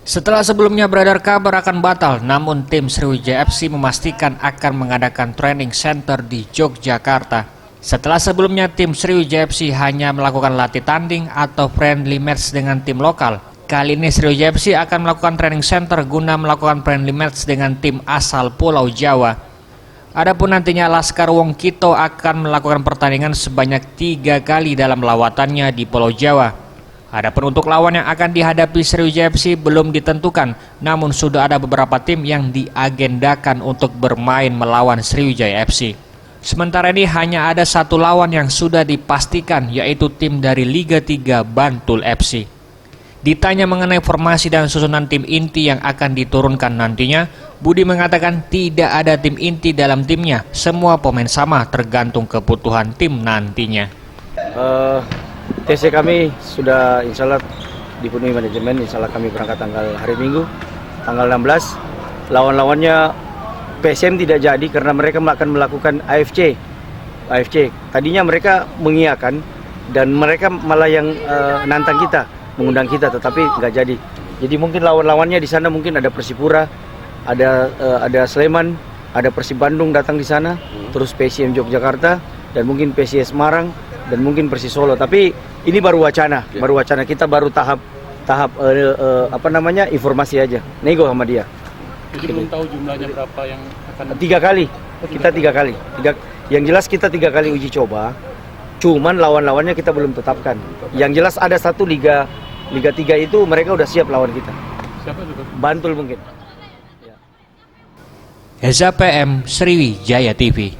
Setelah sebelumnya beredar kabar akan batal, namun tim Sriwijaya FC memastikan akan mengadakan training center di Yogyakarta. Setelah sebelumnya tim Sriwijaya FC hanya melakukan latih tanding atau friendly match dengan tim lokal, kali ini Sriwijaya FC akan melakukan training center guna melakukan friendly match dengan tim asal Pulau Jawa. Adapun nantinya Laskar Wong Kito akan melakukan pertandingan sebanyak 3 kali dalam lawatannya di Pulau Jawa. Adapun untuk lawan yang akan dihadapi Sriwijaya FC belum ditentukan, namun sudah ada beberapa tim yang diagendakan untuk bermain melawan Sriwijaya FC. Sementara ini hanya ada satu lawan yang sudah dipastikan, yaitu tim dari Liga 3 Bantul FC. Ditanya mengenai formasi dan susunan tim inti yang akan diturunkan nantinya, Budi mengatakan tidak ada tim inti dalam timnya, semua pemain sama tergantung kebutuhan tim nantinya. TC kami sudah insya Allah dipenuhi manajemen, insya Allah kami berangkat hari Minggu, tanggal 16. Lawan-lawannya PSM tidak jadi karena mereka akan melakukan AFC. Tadinya mereka mengiyakan dan mereka malah yang nantang kita, mengundang kita, tetapi nggak jadi. Jadi mungkin lawan-lawannya di sana mungkin ada Persipura, ada Sleman, ada Persib Bandung datang di sana, terus PSM Yogyakarta dan mungkin PSIS Semarang dan mungkin Persis Solo. Tapi ini baru wacana, kita baru tahap informasi aja, nego sama dia. Jadi belum tahu jumlahnya berapa yang akan 3 kali, kita 3 kali. Yang jelas kita 3 kali uji coba, cuman lawan-lawannya kita belum tetapkan. Yang jelas ada satu Liga 3 itu mereka udah siap lawan kita. Siapa itu? Bantul mungkin. Eza PM, Sriwijaya TV.